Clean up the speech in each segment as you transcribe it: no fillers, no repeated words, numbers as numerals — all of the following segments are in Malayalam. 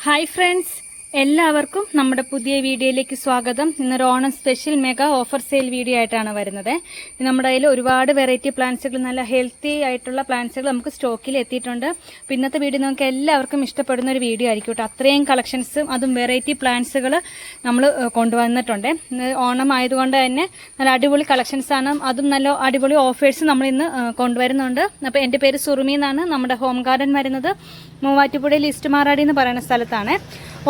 ഹായ് ഫ്രണ്ട്സ്, എല്ലാവർക്കും നമ്മുടെ പുതിയ വീഡിയോയിലേക്ക് സ്വാഗതം. ഇന്നൊരു Onam special mega offer sale video ആയിട്ടാണ് വരുന്നത്. നമ്മുടെ കയ്യിൽ ഒരുപാട് വെറൈറ്റി പ്ലാന്റ്സുകൾ, നല്ല ഹെൽത്തി ആയിട്ടുള്ള പ്ലാന്റ്സുകൾ നമുക്ക് സ്റ്റോക്കിൽ എത്തിയിട്ടുണ്ട്. അപ്പോൾ ഇന്നത്തെ വീഡിയോ നമുക്ക് എല്ലാവർക്കും ഇഷ്ടപ്പെടുന്ന ഒരു വീഡിയോ ആയിരിക്കും കേട്ടോ. അത്രയും കളക്ഷൻസും അതും വെറൈറ്റി പ്ലാന്റ്സുകൾ നമ്മൾ കൊണ്ടുവന്നിട്ടുണ്ട്. ഓണം ആയതുകൊണ്ട് തന്നെ നല്ല അടിപൊളി കളക്ഷൻസാണ്, അതും നല്ല അടിപൊളി ഓഫേഴ്സ് നമ്മൾ ഇന്ന് കൊണ്ടുവരുന്നുണ്ട്. അപ്പോൾ എൻ്റെ പേര് സുറുമി എന്നാണ്. നമ്മുടെ ഹോം ഗാർഡൻ വരുന്നത് മൂവാറ്റുപുഴയിൽ ഈസ്റ്റ് മാറാടി എന്ന് പറയുന്ന സ്ഥലത്താണ്.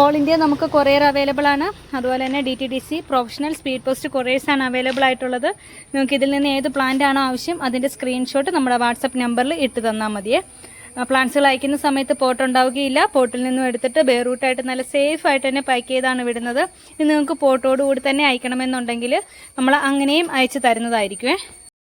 ഓൾ ഇന്ത്യ നമുക്ക് കൊറിയർ അവൈലബിൾ ആണ്. അതുപോലെ തന്നെ DTDC പ്രൊഫഷണൽ സ്പീഡ് പോസ്റ്റ് കൊറിയേഴ്സാണ് അവൈലബിൾ ആയിട്ടുള്ളത്. നിങ്ങൾക്ക് ഇതിൽ നിന്ന് ഏത് പ്ലാന്റ് ആണോ ആവശ്യം അതിൻ്റെ സ്ക്രീൻഷോട്ട് നമ്മുടെ വാട്സപ്പ് നമ്പറിൽ ഇട്ട് തന്നാൽ മതിയേ. പ്ലാന്റ്സുകൾ അയക്കുന്ന സമയത്ത് പോട്ട് ഉണ്ടാവുകയില്ല. പോട്ടിൽ നിന്നും എടുത്തിട്ട് ബെയറൂട്ടായിട്ട് നല്ല സേഫ് ആയിട്ട് തന്നെ പാക്ക് ചെയ്താണ് വിടുന്നത്. ഇത് നിങ്ങൾക്ക് പോട്ടോടുകൂടി തന്നെ അയക്കണമെന്നുണ്ടെങ്കിൽ നമ്മൾ അങ്ങനെയും അയച്ചു തരുന്നതായിരിക്കുമേ.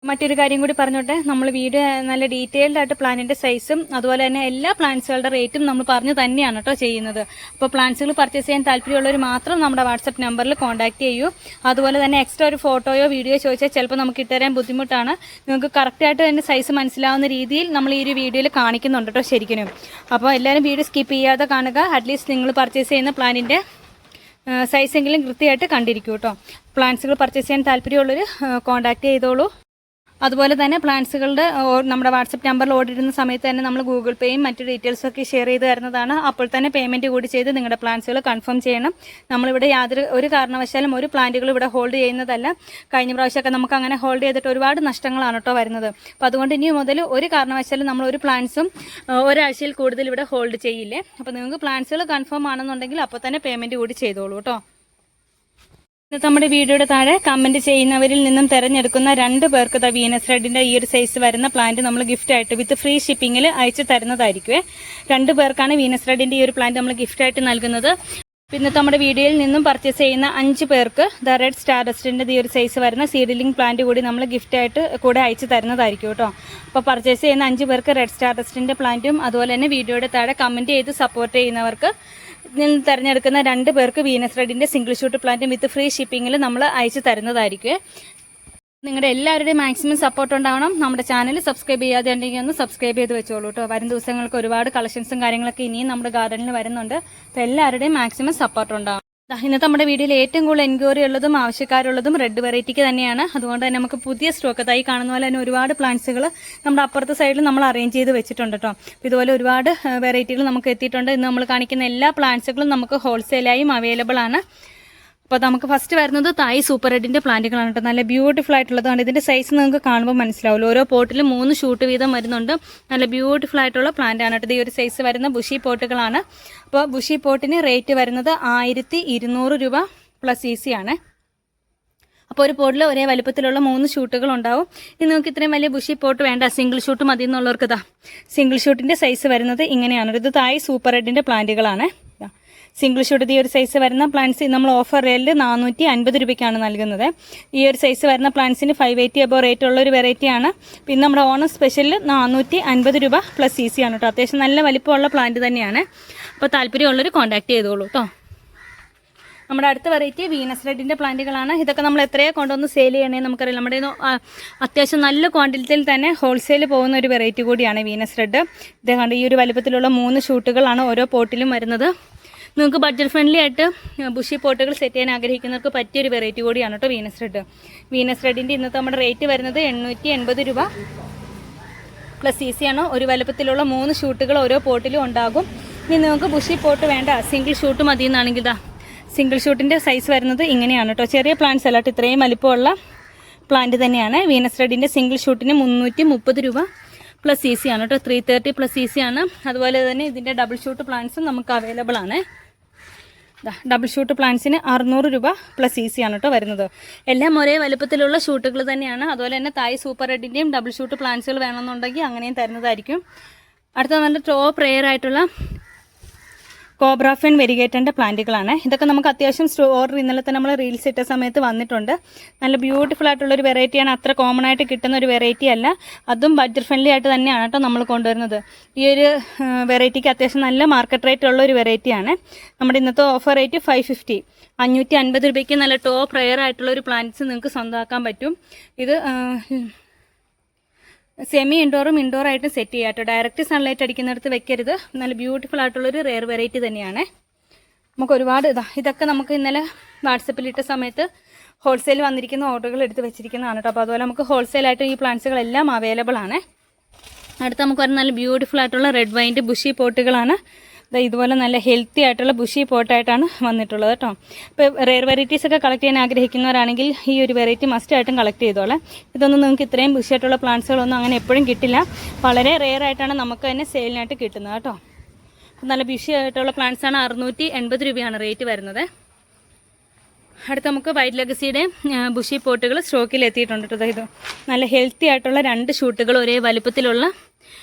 മറ്റൊരു കാര്യം കൂടി പറഞ്ഞോട്ടെ, നമ്മൾ വീഡിയോ നല്ല ഡീറ്റെയിൽഡ് ആയിട്ട് പ്ലാന്റിന്റെ സൈസും അതുപോലെ തന്നെ എല്ലാ പ്ലാന്റ്സുകളുടെ റേറ്റും നമ്മൾ പറഞ്ഞു തന്നെയാണ് കേട്ടോ ചെയ്യുന്നത്. അപ്പോൾ പ്ലാന്റ്സുകൾ പർച്ചേസ് ചെയ്യാൻ താല്പര്യമുള്ളവർ മാത്രം നമ്മുടെ വാട്സപ്പ് നമ്പറിൽ കോൺടാക്ട് ചെയ്യൂ. അതുപോലെ തന്നെ എക്സ്ട്രാ ഒരു ഫോട്ടോയോ വീഡിയോ ചോദിച്ചാൽ ചിലപ്പോൾ നമുക്ക് ഇട്ടുതരാൻ ബുദ്ധിമുട്ടാണ്. നിങ്ങൾക്ക് കറക്റ്റായിട്ട് തന്നെ സൈസ് മനസ്സിലാവുന്ന രീതിയിൽ നമ്മൾ ഈ ഒരു വീഡിയോയിൽ കാണിക്കുന്നുണ്ട് കേട്ടോ ശരിക്കും. അപ്പോൾ എല്ലാവരും വീഡിയോ സ്കിപ്പ് ചെയ്യാതെ കാണുക. അറ്റ്ലീസ്റ്റ് നിങ്ങൾ പർച്ചേസ് ചെയ്യുന്ന പ്ലാന്റിന്റെ സൈസെങ്കിലും കൃത്യമായിട്ട് കണ്ടിരിക്കൂ കേട്ടോ. പ്ലാന്റ്സുകൾ പർച്ചേസ് ചെയ്യാൻ താല്പര്യമുള്ളവർ കോൺടാക്ട് ചെയ്തോളൂ. അതുപോലെ തന്നെ പ്ലാന്റ്സുകളുടെ നമ്മുടെ വാട്സപ്പ് നമ്പറിൽ ഓർഡർ ഇടുന്ന സമയത്ത് തന്നെ നമ്മൾ ഗൂഗിൾ പേയും മറ്റു ഡീറ്റെയിൽസൊക്കെ ഷെയർ ചെയ്ത് തരുന്നതാണ്. അപ്പോൾ തന്നെ പേയ്മെൻറ്റ് കൂടി ചെയ്ത് നിങ്ങളുടെ പ്ലാന്റ്സുകൾ കൺഫേം ചെയ്യണം. നമ്മളിവിടെ ഒരു കാരണവശാലും ഒരു പ്ലാന്റുകൾ ഇവിടെ ഹോൾഡ് ചെയ്യുന്നതല്ല. കഴിഞ്ഞ പ്രാവശ്യമൊക്കെ നമുക്ക് അങ്ങനെ ഹോൾഡ് ചെയ്തിട്ട് ഒരുപാട് നഷ്ടങ്ങളാണ് കേട്ടോ വരുന്നത്. അപ്പോൾ അതുകൊണ്ട് ഇനി മുതൽ ഒരു കാരണവശാലും നമ്മൾ ഒരു പ്ലാന്റ്സും ഒരാഴ്ചയിൽ കൂടുതൽ ഇവിടെ ഹോൾഡ് ചെയ്യില്ലേ. അപ്പോൾ നിങ്ങൾക്ക് പ്ലാന്റ്സുകൾ കൺഫേം ആണെന്നുണ്ടെങ്കിൽ അപ്പോൾ തന്നെ പേയ്മെൻറ്റ് കൂടി ചെയ്തോളൂ കേട്ടോ. ഇന്നത്തെ നമ്മുടെ വീഡിയോയുടെ താഴെ കമന്റ് ചെയ്യുന്നവരിൽ നിന്നും തിരഞ്ഞെടുക്കുന്ന 2 പേർക്ക് വീനസ് റെഡിന്റെ ഈ ഒരു സൈസ് വരുന്ന പ്ലാന്റ് നമ്മൾ ഗിഫ്റ്റ് ആയിട്ട് വിത്ത് ഫ്രീ ഷിപ്പിംഗിൽ അയച്ചു തരുന്നതായിരിക്കും. 2 പേർക്കാണ് വീനസ് റെഡിന്റെ ഈ ഒരു പ്ലാന്റ് നമ്മൾ ഗിഫ്റ്റ് ആയിട്ട് നൽകുന്നത്. പിന്നെ നമ്മുടെ വീഡിയോയിൽ നിന്നും പർച്ചേസ് ചെയ്യുന്ന 5 പേർക്ക് ദ റെഡ് സ്റ്റാർഡസ്റ്റിന്റെ ഈ ഒരു സൈസ് വരുന്ന സീഡ്ലിംഗ് പ്ലാന്റ് കൂടി നമ്മൾ ഗിഫ്റ്റ് ആയിട്ട് കൂടെ അയച്ചു തരുന്നതായിരിക്കും കേട്ടോ. അപ്പോൾ പർച്ചേസ് ചെയ്യുന്ന 5 പേർക്ക് റെഡ് സ്റ്റാർഡസ്റ്റിന്റെ പ്ലാന്റും അതുപോലെ തന്നെ വീഡിയോയുടെ താഴെ കമന്റ് ചെയ്ത് സപ്പോർട്ട് ചെയ്യുന്നവർക്ക് തിരഞ്ഞെടുക്കുന്ന 2 പേർക്ക് വീനസ് റെഡിന്റെ സിംഗിൾ ഷൂട്ട് പ്ലാന്റും വിത്ത് ഫ്രീ ഷിപ്പിംഗിൽ നമ്മൾ അയച്ചു തരുന്നതായിരിക്കും. നിങ്ങളുടെ എല്ലാവരുടെയും മാക്സിമം സപ്പോർട്ട് ഉണ്ടാവണം. നമ്മുടെ ചാനൽ സബ്സ്ക്രൈബ് ചെയ്യാതെ ഉണ്ടെങ്കിൽ ഒന്ന് സബ്സ്ക്രൈബ് ചെയ്ത് വെച്ചോളൂ കേട്ടോ. വരും ദിവസങ്ങൾക്ക് ഒരുപാട് കളക്ഷൻസും കാര്യങ്ങളൊക്കെ ഇനിയും നമ്മുടെ ഗാർഡനിൽ വരുന്നുണ്ട്. അപ്പോൾ എല്ലാവരുടെയും മാക്സിമം സപ്പോർട്ട് ഉണ്ടാവും. ഇന്നത്തെ നമ്മുടെ വീഡിയോയിൽ ഏറ്റവും കൂടുതൽ എൻക്വയറി ഉള്ളതും ആവശ്യക്കാരുള്ളതും റെഡ് വെറൈറ്റിക്ക് തന്നെയാണ്. അതുകൊണ്ട് തന്നെ നമുക്ക് പുതിയ സ്റ്റോക്ക് തൈ കാണുന്ന പോലെ തന്നെ ഒരുപാട് പ്ലാന്റ്സുകൾ നമ്മുടെ അപ്പുറത്തെ സൈഡിൽ നമ്മൾ അറേഞ്ച് ചെയ്ത് വെച്ചിട്ടുണ്ട് കേട്ടോ. ഇതുപോലെ ഒരുപാട് വെറൈറ്റികൾ നമുക്ക് എത്തിയിട്ടുണ്ട്. ഇന്ന് നമ്മൾ കാണിക്കുന്ന എല്ലാ പ്ലാന്റ്സുകളും നമുക്ക് ഹോൾസെയിലായും അവൈലബിൾ ആണ്. അപ്പോൾ നമുക്ക് ഫസ്റ്റ് വരുന്നത് തായ് സൂപ്പർ റെഡിന്റെ പ്ലാന്റുകളാണ് കേട്ടോ. നല്ല ബ്യൂട്ടിഫുൾ ആയിട്ടുള്ളതാണ്. ഇതിന്റെ സൈസ് നിങ്ങൾക്ക് കാണുമ്പോൾ മനസ്സിലാവുമല്ലോ. ഓരോ പോട്ടിലും 3 ഷൂട്ട് വീതം വരുന്നുണ്ട്. നല്ല ബ്യൂട്ടിഫുൾ ആയിട്ടുള്ള പ്ലാന്റ് ആണ് കേട്ടോ. ഈ ഒരു സൈസ് വരുന്ന ബുഷി പോട്ടുകളാണ്. അപ്പോൾ ബുഷി പോട്ടിന് റേറ്റ് വരുന്നത് 1200 രൂപ പ്ലസ് EC ആണ്. അപ്പോൾ ഒരു പോട്ടിൽ ഒരേ വലുപ്പത്തിലുള്ള 3 ഷൂട്ടുകൾ ഉണ്ടാവും. ഇനി നിങ്ങൾക്ക് ഇത്രയും വലിയ ബുഷി പോട്ട് വേണ്ട, സിംഗിൾ ഷൂട്ട് മതി എന്നുള്ളവർക്ക് സിംഗിൾ ഷൂട്ടിന്റെ സൈസ് വരുന്നത് ഇങ്ങനെയാണ്. ഇത് തായ് സൂപ്പർ റെഡിന്റെ പ്ലാന്റുകളാണ്. സിംഗിൾ ഷൂട്ട് ഈ ഒരു സൈസ് വരുന്ന പ്ലാന്റ്സ് നമ്മൾ ഓഫർ റേറ്റിൽ 450 രൂപയ്ക്കാണ് നൽകുന്നത്. ഈ ഒരു സൈസ് വരുന്ന പ്ലാന്റ്സിന് 580 അബോ റേറ്റ് ഉള്ള ഒരു വെറൈറ്റിയാണ്. പിന്നെ നമ്മുടെ ഓണം സ്പെഷ്യലിൽ 450 രൂപ പ്ലസ് EC ആണ് കേട്ടോ. അത്യാവശ്യം നല്ല വലിപ്പമുള്ള പ്ലാന്റ് തന്നെയാണ്. അപ്പോൾ താല്പര്യമുള്ളവർ കോൺടാക്ട് ചെയ്തോളൂ കേട്ടോ. നമ്മുടെ അടുത്ത വെറൈറ്റി വീനസ് റെഡിന്റെ പ്ലാന്റുകളാണ്. ഇതൊക്കെ നമ്മൾ എത്രയോ കൊണ്ടുവന്ന് സെയിൽ ചെയ്യണേ നമുക്കറിയാം. നമ്മുടെ അത്യാവശ്യം നല്ല ക്വാണ്ടിറ്റിയിൽ തന്നെ ഹോൾസെയിൽ പോകുന്ന ഒരു വെറൈറ്റി കൂടിയാണ് വീനസ് റെഡ്. ഇത് കണ്ട് ഈ ഒരു വലിപ്പത്തിലുള്ള 3 ഷൂട്ടുകളാണ് ഓരോ പോട്ടിലും വരുന്നത്. നിങ്ങൾക്ക് ബഡ്ജറ്റ് ഫ്രണ്ട്ലി ആയിട്ട് ബുഷി പോട്ടുകൾ സെറ്റ് ചെയ്യാൻ ആഗ്രഹിക്കുന്നവർക്ക് പറ്റിയൊരു വെറൈറ്റി കൂടിയാണ് കേട്ടോ വീനസ് റെഡ്. വീനസ് റെഡിൻ്റെ ഇന്നത്തെ നമ്മുടെ റേറ്റ് വരുന്നത് 880 രൂപ പ്ലസ് EC ആണ്. ഒരു വലുപ്പത്തിലുള്ള 3 ഷൂട്ടുകൾ ഓരോ പോട്ടിലും ഉണ്ടാകും. ഇനി നിങ്ങൾക്ക് ബുഷി പോട്ട് വേണ്ട, സിംഗിൾ ഷൂട്ട് മതി എന്നാണെങ്കിൽ സിംഗിൾ ഷൂട്ടിൻ്റെ സൈസ് വരുന്നത് ഇങ്ങനെയാണ് കേട്ടോ. ചെറിയ പ്ലാന്റ്സ് അല്ലാട്ട് ഇത്രയും വലിപ്പമുള്ള പ്ലാന്റ് തന്നെയാണ്. വീനസ് റെഡിൻ്റെ സിംഗിൾ ഷൂട്ടിന് 330 രൂപ പ്ലസ് EC ആണ് കേട്ടോ. 330 പ്ലസ് EC ആണ്. അതുപോലെ തന്നെ ഇതിൻ്റെ ഡബിൾ ഷൂട്ട് പ്ലാന്റ്സും നമുക്ക് അവൈലബിൾ ആണ്. ഡബിൾ ഷൂട്ട് പ്ലാന്റ്സിന് 600 രൂപ പ്ലസ് EC ആണ് കേട്ടോ വരുന്നത്. എല്ലാം ഒരേ വലുപ്പത്തിലുള്ള ഷൂട്ടുകൾ തന്നെയാണ്. അതുപോലെ തന്നെ തായ് സൂപ്പർ റെഡിൻ്റെയും ഡബിൾ ഷൂട്ട് പ്ലാന്റ്സുകൾ വേണമെന്നുണ്ടെങ്കിൽ അങ്ങനെയും തരുന്നതായിരിക്കും. അടുത്ത നല്ല ടോപ്പ് റെയർ ആയിട്ടുള്ള കോബ്രാഫിൻ വെരിഗേറ്റൻ്റെ പ്ലാന്റുകളാണ്. ഇതൊക്കെ നമുക്ക് അത്യാവശ്യം ഓർഡർ ഇന്നലെ തന്നെ നമ്മൾ റീൽസ് ഇട്ട സമയത്ത് വന്നിട്ടുണ്ട്. നല്ല ബ്യൂട്ടിഫുൾ ആയിട്ടുള്ളൊരു വെറൈറ്റിയാണ്. അത്ര കോമൺ ആയിട്ട് കിട്ടുന്ന ഒരു വെറൈറ്റി അല്ല. അതും ബഡ്ജറ്റ് ഫ്രണ്ട്ലി ആയിട്ട് തന്നെയാണ് കേട്ടോ നമ്മൾ കൊണ്ടുവരുന്നത്. ഈ ഒരു വെറൈറ്റിക്ക് അത്യാവശ്യം നല്ല മാർക്കറ്റ് റേറ്റ് ഉള്ള ഒരു വെറൈറ്റിയാണ്. നമ്മുടെ ഇന്നത്തെ ഓഫർ റേറ്റ് 550, 550 രൂപയ്ക്ക് നല്ല ടോപ്പ് റെയർ ആയിട്ടുള്ള ഒരു പ്ലാന്റ്സ് നിങ്ങൾക്ക് സ്വന്തമാക്കാൻ പറ്റും. ഇത് സെമി ഇൻഡോറും ഇൻഡോറായിട്ടും സെറ്റ് ചെയ്യാം കേട്ടോ. ഡയറക്റ്റ് സൺലൈറ്റ് അടിക്കുന്നിടത്ത് വെക്കരുത്. നല്ല ബ്യൂട്ടിഫുൾ ആയിട്ടുള്ളൊരു റെയർ വെറൈറ്റി തന്നെയാണ്. നമുക്ക് ഒരുപാട് ഇതൊക്കെ നമുക്ക് ഇന്നലെ വാട്സപ്പിലിട്ട സമയത്ത് ഹോൾസെയിൽ വന്നിരിക്കുന്ന ഓർഡറുകൾ എടുത്ത് വെച്ചിരിക്കുന്നതാണ് കേട്ടോ. അപ്പോൾ അതുപോലെ നമുക്ക് ഹോൾസെയിലായിട്ട് ഈ പ്ലാന്റ്സുകളെല്ലാം അവൈലബിൾ ആണ്. അടുത്ത് നമുക്ക് ഒരു നല്ല ബ്യൂട്ടിഫുൾ ആയിട്ടുള്ള റെഡ് വൈൻ്റെ ബുഷി പോട്ടുകളാണ്. ഇതുപോലെ നല്ല ഹെൽത്തി ആയിട്ടുള്ള ബുഷി പോട്ടായിട്ടാണ് വന്നിട്ടുള്ളത് കേട്ടോ. ഇപ്പോൾ റെയർ വെറൈറ്റീസ് ഒക്കെ കളക്ട് ചെയ്യാൻ ആഗ്രഹിക്കുന്നവരാണെങ്കിൽ ഈ ഒരു വെറൈറ്റി മസ്റ്റായിട്ടും കളക്ട് ചെയ്തോളാം. ഇതൊന്നും നിങ്ങൾക്ക് ഇത്രയും ബുഷി ആയിട്ടുള്ള പ്ലാന്റ്സുകളൊന്നും അങ്ങനെ എപ്പോഴും കിട്ടില്ല. വളരെ റെയർ ആയിട്ടാണ് നമുക്ക് തന്നെ സെയിലിനായിട്ട് കിട്ടുന്നത് കേട്ടോ. നല്ല ബുഷി ആയിട്ടുള്ള പ്ലാന്റ്സാണ്. 680 രൂപയാണ് റേറ്റ് വരുന്നത്. അടുത്ത് നമുക്ക് വൈറ്റ് ലെഗസിയുടെ ബുഷി പോട്ടുകൾ സ്റ്റോക്കിൽ എത്തിയിട്ടുണ്ട് കേട്ടോ. ഇത് നല്ല ഹെൽത്തി ആയിട്ടുള്ള 2 ഷൂട്ടുകൾ ഒരേ വലുപ്പത്തിലുള്ള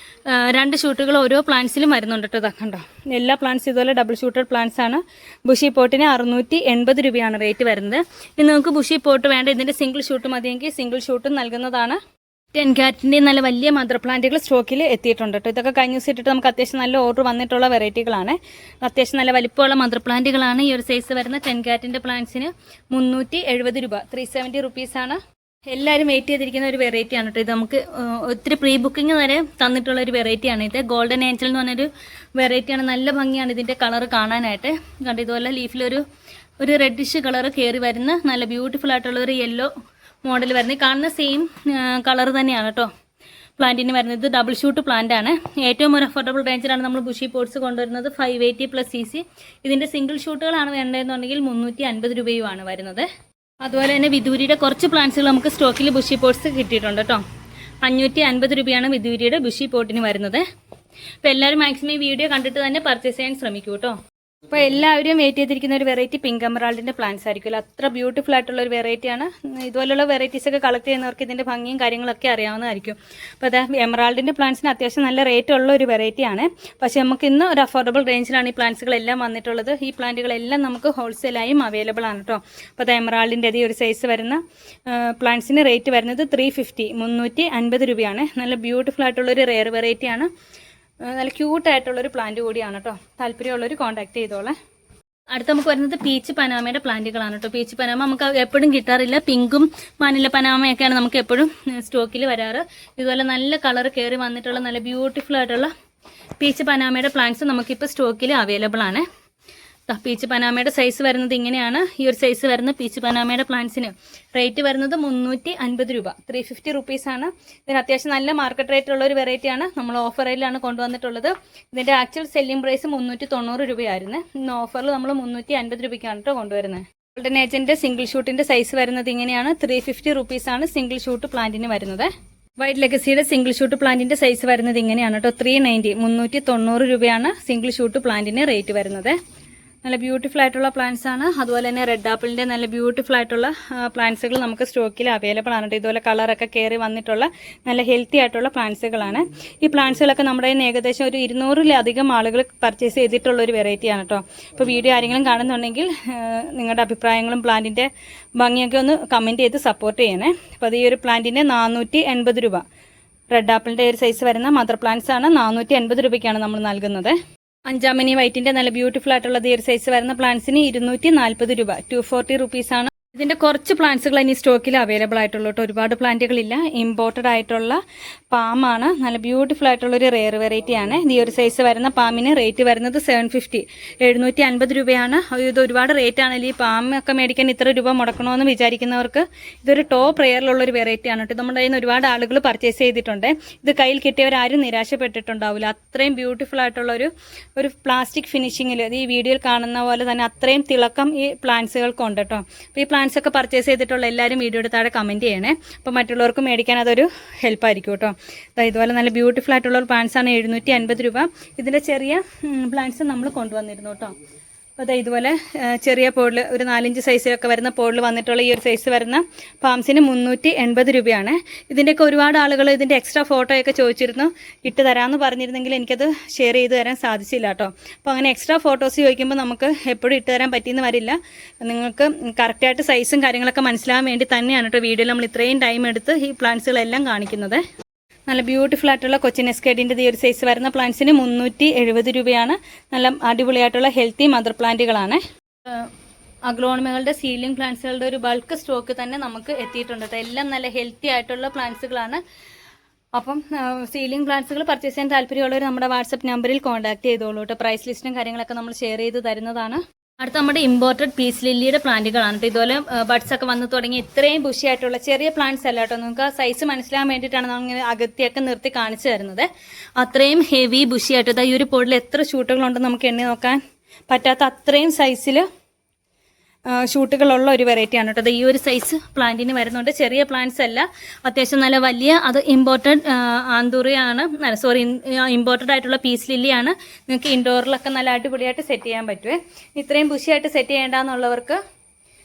2 ഷൂട്ടുകൾ ഓരോ പ്ലാന്റ്സിലും വരുന്നുണ്ട് കേട്ടോ. കണ്ടോ, എല്ലാ പ്ലാന്റ്സ് ഇതുപോലെ ഡബിൾ ഷൂട്ടഡ് പ്ലാന്റ്സ് ആണ്. ബുഷി പോട്ടിന് 680 രൂപയാണ് റേറ്റ് വരുന്നത്. ഇനി നിങ്ങൾക്ക് ബുഷി പോട്ട് വേണ്ട ഇതിൻ്റെ സിംഗിൾ ഷൂട്ട് മതിയെങ്കിൽ സിംഗിൾ ഷൂട്ടും നൽകുന്നതാണ്. 10 ക്യാരറ്റിൻ്റെ നല്ല വലിയ മദർ പ്ലാന്റുകൾ സ്റ്റോക്കിൽ എത്തിയിട്ടുണ്ട് കേട്ടോ. ഇതൊക്കെ കഴിഞ്ഞ ദിവസം ഇട്ടിട്ട് നമുക്ക് അത്യാവശ്യം നല്ല ഓർഡർ വന്നിട്ടുള്ള വെറൈറ്റികളാണ്. അത്യാവശ്യം നല്ല വലിപ്പമുള്ള മദർ പ്ലാന്റുകളാണ്. ഈ ഒരു സൈസ് വരുന്ന 10 ക്യാരറ്റിൻ്റെ പ്ലാന്റ്സിന് 370 രൂപ, 370 റുപ്പീസാണ്. എല്ലാവരും വെയിറ്റ് ചെയ്തിരിക്കുന്ന ഒരു വെറൈറ്റിയാണ് കേട്ടോ. ഇത് നമുക്ക് ഒത്തിരി പ്രീ ബുക്കിംഗ് വരെ തന്നിട്ടുള്ള ഒരു വെറൈറ്റിയാണ്. ഇത് ഗോൾഡൻ ഏഞ്ചൽ എന്ന് പറഞ്ഞൊരു വെറൈറ്റിയാണ്. നല്ല ഭംഗിയാണ് ഇതിൻ്റെ കളർ കാണാനായിട്ട്. കണ്ടു, ഇതുപോലെ ലീഫിലൊരു റെഡിഷ് കളർ കയറി വരുന്ന നല്ല ബ്യൂട്ടിഫുൾ ആയിട്ടുള്ള ഒരു യെല്ലോ മോഡൽ വരുന്നത്. കാണുന്ന സെയിം കളർ തന്നെയാണ് കേട്ടോ പ്ലാന്റിന് വരുന്നത്. ഇത് ഡബിൾ ഷൂട്ട് പ്ലാന്റ് ആണ്. ഏറ്റവും ഒരു അഫോർഡബിൾ റേഞ്ചിലാണ് നമ്മൾ ബുഷി പോട്ട്സ് കൊണ്ടുവരുന്നത്. 580 + CC. ഇതിൻ്റെ സിംഗിൾ ഷൂട്ടുകളാണ് വേണ്ടതെന്നുണ്ടെങ്കിൽ 350 രൂപയുമാണ് വരുന്നത്. അതുപോലെ തന്നെ വിദൂരിയുടെ കുറച്ച് പ്ലാന്റ്സുകൾ നമുക്ക് സ്റ്റോക്കിൽ ബുഷി പോട്ട്സ് കിട്ടിയിട്ടുണ്ട് കേട്ടോ. 550 രൂപയാണ് വിദൂരിയുടെ ബുഷി പോട്ടിന് വരുന്നത്. അപ്പോൾ എല്ലാവരും മാക്സിമം ഈ വീഡിയോ കണ്ടിട്ട് തന്നെ പർച്ചേസ് ചെയ്യാൻ ശ്രമിക്കൂ കേട്ടോ. അപ്പോൾ എല്ലാവരും വെയിറ്റ് ചെയ്തിരിക്കുന്ന ഒരു വെറൈറ്റി പിങ്ക് എമറാൾഡിൻ്റെ പ്ലാന്റ്സ് ആയിരിക്കുമല്ലോ. അത്ര ബ്യൂട്ടിഫുൾ ആയിട്ടുള്ള ഒരു വെറൈറ്റിയാണ്. ഇതുപോലുള്ള വെറൈറ്റീസൊക്കെ കളക്ട് ചെയ്യുന്നവർക്ക് ഇതിൻ്റെ ഭംഗിയും കാര്യങ്ങളൊക്കെ അറിയാവുന്നതായിരിക്കും. അപ്പോൾ അത് എമറാൾഡിൻ്റെ പ്ലാന്റ്സിന് അത്യാവശ്യം നല്ല റേറ്റ് ഉള്ള ഒരു വെറൈറ്റിയാണ്. പക്ഷേ നമുക്ക് ഇന്ന് ഒരു അഫോർഡബിൾ റേഞ്ചിലാണ് ഈ പ്ലാന്റ്സുകളെല്ലാം വന്നിട്ടുള്ളത്. ഈ പ്ലാന്റുകളെല്ലാം നമുക്ക് ഹോൾസെയിലായും അവൈലബിൾ ആണ് കേട്ടോ. അപ്പോൾ അത് എമറാൾഡിൻ്റെ ഈ ഒരു സൈസ് വരുന്ന പ്ലാന്റ്സിന് റേറ്റ് വരുന്നത് 350, 350 രൂപയാണ്. നല്ല ബ്യൂട്ടിഫുൾ ആയിട്ടുള്ളൊരു റെയർ വെറൈറ്റിയാണ്. നല്ല ക്യൂട്ടായിട്ടുള്ളൊരു പ്ലാന്റ് കൂടിയാണ് കേട്ടോ. താല്പര്യമുള്ളവർ കോൺടാക്ട് ചെയ്തോളെ. അടുത്ത് നമുക്ക് വരുന്നത് പീച്ച് പനാമയുടെ പ്ലാന്റുകളാണ് കേട്ടോ. പീച്ച് പനാമ നമുക്ക് എപ്പോഴും കിട്ടാറില്ല. പിങ്കും മാനില പനാമയൊക്കെയാണ് നമുക്ക് എപ്പോഴും സ്റ്റോക്കിൽ വരാറ്. ഇതുപോലെ നല്ല കളർ കയറി വന്നിട്ടുള്ള നല്ല ബ്യൂട്ടിഫുൾ ആയിട്ടുള്ള പീച്ച് പനാമയുടെ പ്ലാന്റ്സ് നമുക്കിപ്പോൾ സ്റ്റോക്കിൽ അവൈലബിൾ ആണ്. പീച്ച് പനാമയുടെ സൈസ് വരുന്നത് ഇങ്ങനെയാണ്. ഈ ഒരു സൈസ് വരുന്ന പീച്ച് പനാമയുടെ പ്ലാന്റ്സിന് റേറ്റ് വരുന്നത് 350 രൂപ, 350 റുപ്പീസാണ്. ഇതിന് അത്യാവശ്യം നല്ല മാർക്കറ്റ് റേറ്റ് ഉള്ള ഒരു വെറൈറ്റിയാണ്. നമ്മൾ ഓഫർ റേറ്റിലാണ് കൊണ്ടുവന്നിട്ടുള്ളത്. ഇതിൻ്റെ ആക്ച്വൽ സെല്ലിംഗ് പ്രൈസ് 390 രൂപയായിരുന്നു. ഇന്ന് ഓഫറിൽ നമ്മൾ 350 രൂപയ്ക്കാണ് കേട്ടോ കൊണ്ടുവരുന്നത്. ഗോൾഡൻ ഏജൻ്റെ സിംഗിൾ ഷൂട്ടിൻ്റെ സൈസ് വരുന്നത് ഇങ്ങനെയാണ്. 350 റുപ്പീസാണ് സിംഗിൾ ഷൂട്ട് പ്ലാന്റിന് വരുന്നത്. വൈറ്റ് ലെഗസിയുടെ സിംഗിൾ ഷൂട്ട് പ്ലാന്റിൻ്റെ സൈസ് വരുന്നത് ഇങ്ങനെയാണ് കേട്ടോ. 390, 390 രൂപയാണ് സിംഗിൾ ഷൂട്ട് പ്ലാന്റിന് റേറ്റ് വരുന്നത്. നല്ല ബ്യൂട്ടിഫുൾ ആയിട്ടുള്ള പ്ലാന്റ്സ് ആണ്. അതുപോലെ തന്നെ റെഡ് ആപ്പിളിൻ്റെ നല്ല ബ്യൂട്ടിഫുൾ ആയിട്ടുള്ള പ്ലാന്റ്സുകൾ നമുക്ക് സ്റ്റോക്കിൽ അവൈലബിൾ ആണ്. ഇതുപോലെ കളറൊക്കെ കയറി വന്നിട്ടുള്ള നല്ല ഹെൽത്തി ആയിട്ടുള്ള പ്ലാന്റ്സുകളാണ്. ഈ പ്ലാന്റ്സുകളൊക്കെ നമ്മുടെ കയ്യിൽ നിന്ന് ഏകദേശം ഒരു 200-ലധികം ആളുകൾ പർച്ചേസ് ചെയ്തിട്ടുള്ള ഒരു വെറൈറ്റിയാണ് കേട്ടോ. ഇപ്പോൾ വീഡിയോ ആരെങ്കിലും കാണുന്നുണ്ടെങ്കിൽ നിങ്ങളുടെ അഭിപ്രായങ്ങളും പ്ലാന്റിൻ്റെ ഭംഗിയൊക്കെ ഒന്ന് കമൻറ്റ് ചെയ്ത് സപ്പോർട്ട് ചെയ്യണേ. അപ്പോൾ അത് ഈ ഒരു പ്ലാന്റിന് 480 രൂപ. റെഡ് ആപ്പിളിൻ്റെ ഒരു സൈസ് വരുന്ന മദർ പ്ലാന്റ്സ് ആണ്. 480 രൂപയ്ക്കാണ് നമ്മൾ നൽകുന്നത്. 5 മിനി വൈറ്റിൻ്റെ നല്ല ബ്യൂട്ടിഫുൾ ആയിട്ടുള്ളത് ഈ ഒരു സൈസ് വരുന്ന പ്ലാന്റ്സിന് 240 രൂപ, 240 റുപ്പീസാണ്. ഇതിൻ്റെ കുറച്ച് പ്ലാന്റ്സുകൾ ഇനി സ്റ്റോക്കിൽ അവൈലബിൾ ആയിട്ടുള്ളൂ കേട്ടോ. ഒരുപാട് പ്ലാന്റുകളില്ല. ഇമ്പോർട്ടഡ് ആയിട്ടുള്ള പാമാണ്. നല്ല ബ്യൂട്ടിഫുൾ ആയിട്ടുള്ളൊരു റെയർ വെറൈറ്റിയാണ്. ഈ ഒരു സൈസ് വരുന്ന പാമിന് റേറ്റ് വരുന്നത് 750, 750 രൂപയാണ്. ഇത് ഒരുപാട് റേറ്റ് ആണല്ലോ. ഈ പാമൊക്കെ മേടിക്കാൻ ഇത്ര രൂപ മുടക്കണമെന്ന് വിചാരിക്കുന്നവർക്ക് ഇതൊരു ടോപ്പ് റെയറിലുള്ളൊരു വെറൈറ്റിയാണ് കേട്ടോ. നമ്മുടെ കയ്യിൽ നിന്ന് ഒരുപാട് ആളുകൾ പർച്ചേസ് ചെയ്തിട്ടുണ്ട്. ഇത് കയ്യിൽ കിട്ടിയവരാരും നിരാശപ്പെട്ടിട്ടുണ്ടാവില്ല. അത്രയും ബ്യൂട്ടിഫുൾ ആയിട്ടുള്ള ഒരു പ്ലാസ്റ്റിക് ഫിനിഷിങ്ങിൽ ഈ വീഡിയോയിൽ കാണുന്ന പോലെ തന്നെ അത്രയും തിളക്കം ഈ പ്ലാന്റ്സുകൾക്കുണ്ട് കേട്ടോ. അപ്പോൾ ഈ പ്ലാന്റ്സ് ഒക്കെ പർച്ചേസ് ചെയ്തിട്ടുള്ള എല്ലാവരും വീഡിയോയുടെ താഴെ കമൻറ്റ് ചെയ്യണേ. അപ്പോൾ മറ്റുള്ളവർക്ക് മേടിക്കാൻ അതൊരു ഹെൽപ്പായിരിക്കും കേട്ടോ. ഇതുപോലെ നല്ല ബ്യൂട്ടിഫുൾ ആയിട്ടുള്ള പ്ലാന്റ്സാണ് 750 രൂപ. ഇതിൻ്റെ ചെറിയ പ്ലാന്റ്സ് നമ്മൾ കൊണ്ടുവന്നിരുന്നു കേട്ടോ. അപ്പോൾ ഇതുപോലെ ചെറിയ പോഡിൽ ഒരു 4-5 സൈസിലൊക്കെ വരുന്ന പോഡിൽ വന്നിട്ടുള്ള ഈ ഒരു സൈസ് വരുന്ന പാംസിന് 380 രൂപയാണ്. ഇതിൻ്റെയൊക്കെ ഒരുപാട് ആളുകൾ ഇതിൻ്റെ എക്സ്ട്രാ ഫോട്ടോയൊക്കെ ചോദിച്ചിരുന്നു. ഇട്ട് തരാമെന്ന് പറഞ്ഞിരുന്നെങ്കിൽ എനിക്കത് ഷെയർ ചെയ്ത് തരാൻ സാധിച്ചില്ല കേട്ടോ. അപ്പോൾ അങ്ങനെ എക്സ്ട്രാ ഫോട്ടോസ് ചോദിക്കുമ്പോൾ നമുക്ക് എപ്പോഴും ഇട്ട് തരാൻ പറ്റിയെന്ന് വരില്ല. നിങ്ങൾക്ക് കറക്റ്റായിട്ട് സൈസും കാര്യങ്ങളൊക്കെ മനസ്സിലാകാൻ വേണ്ടി തന്നെയാണ് കേട്ടോ വീഡിയോയിൽ നമ്മൾ ഇത്രയും ടൈം എടുത്ത് ഈ പ്ലാന്റ്സുകളെല്ലാം കാണിക്കുന്നത്. നല്ല ബ്യൂട്ടിഫുൾ ആയിട്ടുള്ള കൊച്ചിൻ എസ്കേഡിൻ്റെ ഈ ഒരു സൈസ് വരുന്ന പ്ലാന്റ്സിന് 370 രൂപയാണ്. നല്ല അടിപൊളിയായിട്ടുള്ള ഹെൽത്തി മദർ പ്ലാന്റുകളാണ്. അഗ്ലോണിമകളുടെ സീലിംഗ് പ്ലാന്റ്സുകളുടെ ഒരു ബൾക്ക് സ്റ്റോക്ക് തന്നെ നമുക്ക് എത്തിയിട്ടുണ്ട്. എല്ലാം നല്ല ഹെൽത്തി ആയിട്ടുള്ള പ്ലാന്റ്സുകളാണ്. അപ്പം സീലിംഗ് പ്ലാന്റ്സുകൾ പർച്ചേസ് ചെയ്യാൻ താല്പര്യമുള്ളവർ നമ്മുടെ വാട്സപ്പ് നമ്പറിൽ കോൺടാക്ട് ചെയ്തോളൂ കേട്ടോ. പ്രൈസ് ലിസ്റ്റും കാര്യങ്ങളൊക്കെ നമ്മൾ ഷെയർ ചെയ്ത് തരുന്നതാണ്. അടുത്ത നമ്മുടെ ഇമ്പോർട്ടഡ് പീസ് ലില്ലിയുടെ പ്ലാന്റുകളാണ് കേട്ടോ. ഇതുപോലെ ബഡ്സ് ഒക്കെ വന്ന് തുടങ്ങി ഇത്രയും ബുഷിയായിട്ടുള്ള ചെറിയ പ്ലാന്റ്സ് അല്ല കേട്ടോ. നിങ്ങൾക്ക് ആ സൈസ് മനസ്സിലാകാൻ വേണ്ടിയിട്ടാണ് നമ്മൾ അകത്തിയൊക്കെ നിർത്തി കാണിച്ചു തരുന്നത്. അത്രയും ഹെവി ബുഷിയായിട്ട് ഈ ഒരു പോഡിൽ എത്ര ഷൂട്ടുകളുണ്ടെന്ന് നമുക്ക് എണ്ണി നോക്കാൻ പറ്റാത്ത അത്രയും സൈസിൽ ഷൂട്ടുകളുള്ള ഒരു വെറൈറ്റിയാണ് കേട്ടോ. ഈ ഒരു സൈസ് പ്ലാന്റിന് വരുന്നുണ്ട്. ചെറിയ പ്ലാന്റ്സ് അല്ല, അത്യാവശ്യം നല്ല വലിയ, അത് ഇമ്പോർട്ടഡ് ആന്തൂറിയാണ്, ഇമ്പോർട്ടഡ് ആയിട്ടുള്ള പീസ് ലില്ലിയാണ്. നിങ്ങൾക്ക് ഇൻഡോറിലൊക്കെ നല്ല അടിപൊളിയായിട്ട് സെറ്റ് ചെയ്യാൻ പറ്റുമേ. ഇത്രയും ബുഷിയായിട്ട് സെറ്റ് ചെയ്യേണ്ടെന്നുള്ളവർക്ക്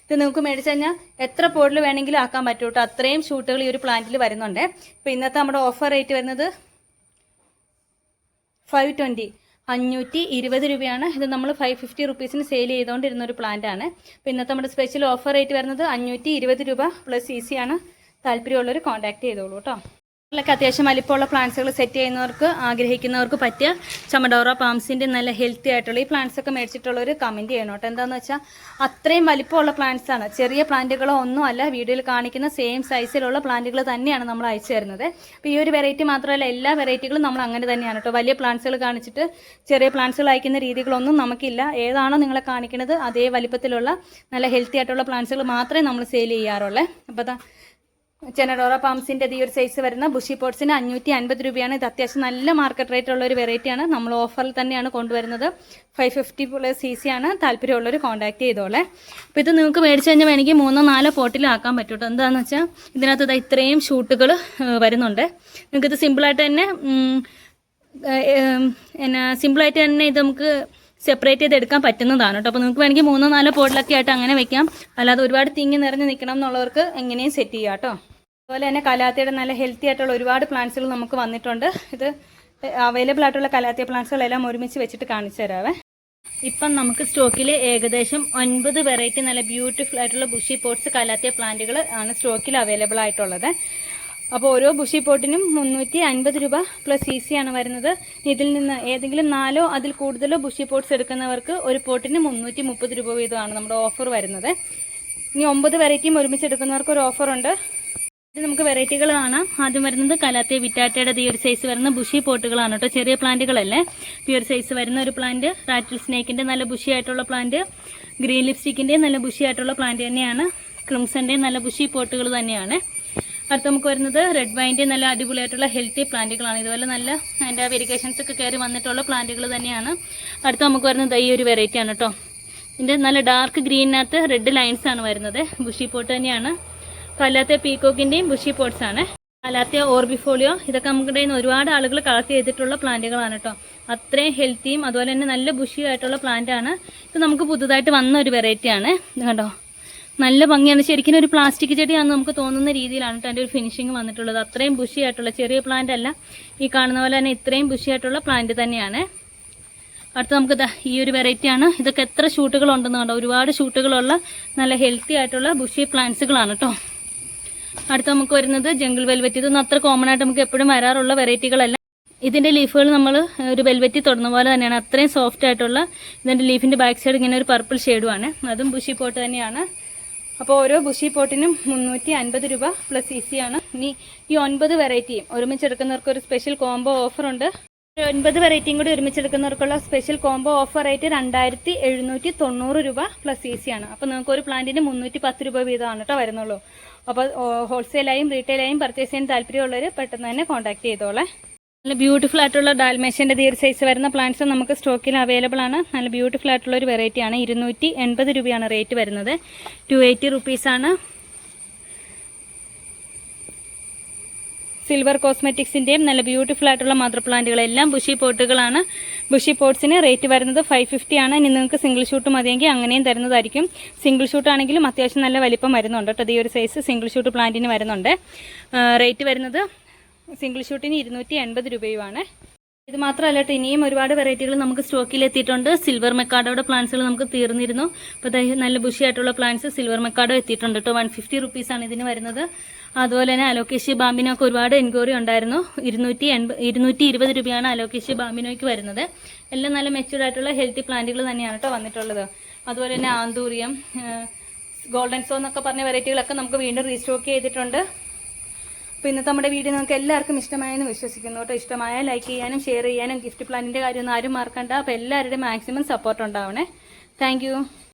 ഇത് നിങ്ങൾക്ക് മേടിച്ചു കഴിഞ്ഞാൽ എത്ര പോഡിൽ വേണമെങ്കിലും ആക്കാൻ പറ്റും കേട്ടോ. അത്രയും ഷൂട്ടുകൾ ഈ ഒരു പ്ലാന്റിൽ വരുന്നുണ്ട്. ഇപ്പോൾ ഇന്നത്തെ നമ്മുടെ ഓഫർ റേറ്റ് വരുന്നത് 520 രൂപയാണ്. ഇത് നമ്മൾ 550 റുപ്പീസിന് സെയിൽ ചെയ്തുകൊണ്ടിരുന്ന ഒരു പ്ലാന്റ് ആണ്. അപ്പോൾ ഇന്നത്തെ നമ്മുടെ സ്പെഷ്യൽ ഓഫർ റേറ്റ് വരുന്നത് 520 രൂപ പ്ലസ് ഈസി ആണ്. താല്പര്യമുള്ളവർ കോൺടാക്ട് ചെയ്തോളൂ കേട്ടോ. ൊക്കെ അത്യാവശ്യം വലിപ്പമുള്ള പ്ലാന്റ്സുകൾ സെറ്റ് ചെയ്യുന്നവർക്ക്, ആഗ്രഹിക്കുന്നവർക്ക് പറ്റിയ ചമഡോറ പാംസിൻ്റെ നല്ല ഹെൽത്തി ആയിട്ടുള്ള ഈ പ്ലാന്റ്സ് ഒക്കെ മേടിച്ചിട്ടുള്ളവർ കമൻറ്റ് ചെയ്യണം കേട്ടോ. എന്താണെന്ന് വെച്ചാൽ അത്രയും വലിപ്പമുള്ള പ്ലാന്റ്സ് ആണ്. ചെറിയ പ്ലാന്റുകളോ ഒന്നും അല്ല, വീഡിയോയിൽ കാണിക്കുന്ന സെയിം സൈസിലുള്ള പ്ലാന്റുകൾ തന്നെയാണ് നമ്മൾ അയച്ചു തരുന്നത്. അപ്പോൾ ഈ ഒരു വെറൈറ്റി മാത്രമല്ല, എല്ലാ വെറൈറ്റികളും നമ്മൾ അങ്ങനെ തന്നെയാണ് കേട്ടോ. വലിയ പ്ലാന്റ്സുകൾ കാണിച്ചിട്ട് ചെറിയ പ്ലാന്റ്സുകൾ അയക്കുന്ന രീതികളൊന്നും നമുക്കില്ല. ഏതാണോ നിങ്ങളെ കാണിക്കുന്നത് അതേ വലിപ്പത്തിലുള്ള നല്ല ഹെൽത്തി ആയിട്ടുള്ള പ്ലാന്റ്സുകൾ മാത്രമേ നമ്മൾ സെയിൽ ചെയ്യാറുള്ളൂ. അപ്പോൾ ചെനഡോറ പാംസിൻ്റെ ഈ ഒരു സൈസ് വരുന്ന ബുഷി പോട്ട്സിന് 550 രൂപയാണ്. ഇത് അത്യാവശ്യം നല്ല മാർക്കറ്റ് റേറ്റ് ഉള്ള ഒരു വെറൈറ്റിയാണ്. നമ്മൾ ഓഫറിൽ തന്നെയാണ് കൊണ്ടുവരുന്നത്. 550 പ്ലസ് ഈസി ആണ്. താല്പര്യമുള്ളവർ കോൺടാക്ട് ചെയ്തോളെ. അപ്പോൾ ഇത് നിങ്ങൾക്ക് മേടിച്ച് കഴിഞ്ഞാൽ വേണമെങ്കിൽ 3-4 പോട്ടിലാക്കാൻ പറ്റും കേട്ടോ. എന്താണെന്ന് വെച്ചാൽ ഇതിനകത്ത് ഇത്രയും ഷൂട്ടുകൾ വരുന്നുണ്ട്. നിങ്ങൾക്കിത് സിമ്പിളായിട്ട് തന്നെ സിമ്പിളായിട്ട് തന്നെ ഇത് നമുക്ക് സെപ്പറേറ്റ് ചെയ്ത് എടുക്കാൻ പറ്റുന്നതാണ് കേട്ടോ. അപ്പോൾ നിങ്ങൾക്ക് വേണമെങ്കിൽ 3-4 പോട്ടിലൊക്കെ ആയിട്ട് അങ്ങനെ വെക്കാം. അല്ലാതെ ഒരുപാട് തിങ്ങി നിറഞ്ഞ് നിൽക്കണം എന്നുള്ളവർക്ക് എങ്ങനെയും സെറ്റ് ചെയ്യാം കേട്ടോ. അതുപോലെ തന്നെ കലാത്തിയുടെ നല്ല ഹെൽത്തി ആയിട്ടുള്ള ഒരുപാട് പ്ലാന്റ്സുകൾ നമുക്ക് വന്നിട്ടുണ്ട്. ഇത് അവൈലബിൾ ആയിട്ടുള്ള കലാത്തിയ പ്ലാന്റ്സുകളെല്ലാം ഒരുമിച്ച് വെച്ചിട്ട് കാണിച്ചു തരാവേ. ഇപ്പം നമുക്ക് സ്റ്റോക്കിൽ ഏകദേശം 9 വെറൈറ്റി നല്ല ബ്യൂട്ടിഫുൾ ആയിട്ടുള്ള ബുഷി പോട്ട്സ് കലാത്തിയ പ്ലാന്റുകൾ ആണ് സ്റ്റോക്കിൽ അവൈലബിൾ ആയിട്ടുള്ളത്. അപ്പോൾ ഓരോ ബുഷി പോട്ടിനും 350 രൂപ പ്ലസ് ഈസിയാണ് വരുന്നത്. ഇതിൽ നിന്ന് ഏതെങ്കിലും 4 അതിൽ കൂടുതലോ ബുഷി പോട്ട്സ് എടുക്കുന്നവർക്ക് ഒരു പോട്ടിന് 330 രൂപ വീതമാണ് നമ്മുടെ ഓഫർ വരുന്നത്. ഇനി 9 വെറൈറ്റിയും ഒരുമിച്ച് എടുക്കുന്നവർക്ക് ഒരു ഓഫറുണ്ട്. ഇത് നമുക്ക് വെറൈറ്റികൾ കാണാം. ആദ്യം വരുന്നത് കലാത്തിയ വിറ്റാറ്റയുടെ ഈ ഒരു സൈസ് വരുന്ന ബുഷി പോട്ടുകളാണ് കേട്ടോ. ചെറിയ പ്ലാന്റുകളല്ലേ. ഈ ഒരു സൈസ് വരുന്ന ഒരു പ്ലാന്റ്, റാറ്റിൽ സ്നേക്കിൻ്റെ നല്ല ബുഷി ആയിട്ടുള്ള പ്ലാന്റ്, ഗ്രീൻ ലിപ്സ്റ്റിക്കിൻ്റെ നല്ല ബുഷി ആയിട്ടുള്ള പ്ലാന്റ് തന്നെയാണ്, ക്രിംസൻ്റെ നല്ല ബുഷി പോട്ടുകൾ തന്നെയാണ്. അടുത്ത് നമുക്ക് വരുന്നത് റെഡ് വൈൻ്റെ നല്ല അടിപൊളിയായിട്ടുള്ള ഹെൽത്തി പ്ലാന്റുകളാണ്. ഇതുപോലെ നല്ല അതിൻ്റെ വെരിഗേഷൻസ് ഒക്കെ കയറി വന്നിട്ടുള്ള പ്ലാന്റുകൾ തന്നെയാണ്. അടുത്ത് നമുക്ക് വരുന്നത് ഈ ഒരു വെറൈറ്റിയാണ് കേട്ടോ. ഇതിൻ്റെ നല്ല ഡാർക്ക് ഗ്രീനിനകത്ത് റെഡ് ലൈൻസ് ആണ് വരുന്നത്. ബുഷി പോട്ട് തന്നെയാണ്. കലാത്തിയ പീക്കോക്കിൻ്റെയും ബുഷി പോട്ട്സ് ആണ്. കലാത്തിയ ഓർബിഫോളിയോ ഇതൊക്കെ നമുക്ക് ഇടയിൽ നിന്ന് ഒരുപാട് ആളുകൾ കളക്ട് ചെയ്തിട്ടുള്ള പ്ലാന്റുകളാണ് കേട്ടോ. അത്രയും ഹെൽത്തിയും അതുപോലെ തന്നെ നല്ല ബുഷിയും ആയിട്ടുള്ള പ്ലാന്റ് ആണ്. ഇത് നമുക്ക് പുതുതായിട്ട് വന്ന ഒരു വെറൈറ്റിയാണ്. ഇത് കണ്ടോ, നല്ല ഭംഗിയാണ്. ശരിക്കും ഒരു പ്ലാസ്റ്റിക് ചെടിയാണെന്ന് നമുക്ക് തോന്നുന്ന രീതിയിലാണ് കേട്ടോ അതിൻ്റെ ഒരു ഫിനിഷിങ് വന്നിട്ടുള്ളത്. അത്രയും ബുഷി ആയിട്ടുള്ള ചെറിയ പ്ലാന്റ് അല്ല, ഈ കാണുന്ന പോലെ തന്നെ ഇത്രയും ബുഷി ആയിട്ടുള്ള പ്ലാന്റ് തന്നെയാണ്. അടുത്ത് നമുക്ക് ഈ ഒരു വെറൈറ്റിയാണ്. ഇതൊക്കെ എത്ര ഷൂട്ടുകൾ ഉണ്ടെന്ന് കണ്ടോ. ഒരുപാട് ഷൂട്ടുകളുള്ള നല്ല ഹെൽത്തി ആയിട്ടുള്ള ബുഷി പ്ലാന്റ്സുകളാണ് കേട്ടോ. അടുത്ത് നമുക്ക് വരുന്നത് ജംഗിൾ വെൽവെറ്റ്. ഇതൊന്നും അത്ര കോമൺ ആയിട്ട് നമുക്ക് എപ്പോഴും വരാറുള്ള വെറൈറ്റികളല്ല. ഇതിൻ്റെ ലീഫുകൾ നമ്മൾ ഒരു വെൽവെറ്റി തൊടുന്ന പോലെ തന്നെയാണ്. അത്രയും സോഫ്റ്റ് ആയിട്ടുള്ള ഇതിൻ്റെ ലീഫിൻ്റെ ബാക്ക് സൈഡ് ഇങ്ങനെ ഒരു പർപ്പിൾ ഷെയ്ഡുമാണ്. അതും ബുഷി പോട്ട് തന്നെയാണ്. അപ്പോൾ ഓരോ ബുഷി പോട്ടിനും 350 രൂപ പ്ലസ് ഈസിയാണ്. ഇനി ഈ 9 വെറൈറ്റിയും ഒരുമിച്ചെടുക്കുന്നവർക്ക് ഒരു സ്പെഷ്യൽ കോംബോ ഓഫറുണ്ട്. 9 വെറൈറ്റിയും കൂടി ഒരുമിച്ചെടുക്കുന്നവർക്കുള്ള സ്പെഷ്യൽ കോംബോ ഓഫർ റേറ്റ് 2790 രൂപ പ്ലസ് ഈസിയാണ്. അപ്പോൾ നിങ്ങൾക്ക് ഒരു പ്ലാന്റിന് 310 രൂപ വീതമാണ് കേട്ടോ വരുന്നുള്ളൂ. അപ്പോൾ ഹോൾസെയിലായും റീറ്റെയിലായും പർച്ചേസ് ചെയ്യാൻ താല്പര്യമുള്ളവർ പെട്ടെന്ന് തന്നെ കോൺടാക്ട് ചെയ്തോളെ. നല്ല ബ്യൂട്ടിഫുൾ ആയിട്ടുള്ള ഡാൽമേഷ്യൻ്റെ ഈ ഒരു സൈസ് വരുന്ന പ്ലാന്റ്സ് നമുക്ക് സ്റ്റോക്കിൽ അവൈലബിൾ ആണ്. നല്ല ബ്യൂട്ടിഫുൾ ആയിട്ടുള്ള ഒരു വെറൈറ്റിയാണ്. 280 രൂപയാണ് റേറ്റ് വരുന്നത്. 280 റുപ്പീസാണ്. സിൽവർ കോസ്മെറ്റിക്സിൻ്റെയും നല്ല ബ്യൂട്ടിഫുൾ ആയിട്ടുള്ള മദർ പ്ലാന്റുകളെല്ലാം ബുഷി പോട്ടുകളാണ്. ബുഷി പോട്ട്സിന് റേറ്റ് വരുന്നത് 550 ആണ്. ഇനി നിങ്ങൾക്ക് സിംഗിൾ ഷൂട്ട് മതിയെങ്കിൽ അങ്ങനെയും തരുന്നതായിരിക്കും. സിംഗിൾ ഷൂട്ട് ആണെങ്കിലും അത്യാവശ്യം നല്ല വലിപ്പം വരുന്നുണ്ട് കേട്ടോ. ഈ ഒരു സൈസ് സിംഗിൾ ഷൂട്ട് പ്ലാന്റിന് വരുന്നുണ്ട്. റേറ്റ് വരുന്നത് സിംഗിൾ ഷൂട്ടിന് 280 രൂപയുമാണ്. ഇത് മാത്രമല്ല കേട്ടോ, ഇനിയും ഒരുപാട് വെറൈറ്റികൾ നമുക്ക് സ്റ്റോക്കിൽ എത്തിയിട്ടുണ്ട്. സിൽവർ മെക്കാഡോയുടെ പ്ലാന്റ്സുകൾ നമുക്ക് തീർന്നിരുന്നു. അപ്പോൾ നല്ല ബുഷി ആയിട്ടുള്ള പ്ലാന്റ്സ് സിൽവർ മെക്കാഡോ എത്തിയിട്ടുണ്ട് കേട്ടോ. 150 റുപ്പീസാണ് ഇതിന് വരുന്നത്. അതുപോലെ തന്നെ അലോക്കേഷ്യ ബാമ്പിനൊക്കെ ഒരുപാട് എൻക്വയറി ഉണ്ടായിരുന്നു. 220 രൂപയാണ് അലോക്കേഷ്യ ബാമ്പിനോയ്ക്ക് വരുന്നത്. എല്ലാം നല്ല മെച്യൂർഡ് ആയിട്ടുള്ള ഹെൽത്തി പ്ലാന്റുകൾ തന്നെയാണ് കേട്ടോ വന്നിട്ടുള്ളത്. അതുപോലെ തന്നെ ആന്തൂറിയം, ഗോൾഡൻ സോ എന്നൊക്കെ പറഞ്ഞ വെറൈറ്റികളൊക്കെ നമുക്ക് വീണ്ടും റീസ്റ്റോക്ക് ചെയ്തിട്ടുണ്ട്. അപ്പോൾ ഇന്നത്തെ നമ്മുടെ വീഡിയോ നിങ്ങൾക്ക് എല്ലാവർക്കും ഇഷ്ടമായെന്ന് വിശ്വസിക്കുന്നു കേട്ടോ. ഇഷ്ടമായാൽ ലൈക്ക് ചെയ്യാനും ഷെയർ ചെയ്യാനും ഗിഫ്റ്റ് പ്ലാനിൻ്റെ കാര്യമൊന്നും ആരും മറക്കണ്ട. അപ്പോൾ എല്ലാവരുടെയും മാക്സിമം സപ്പോർട്ട് ഉണ്ടാവണേ. താങ്ക്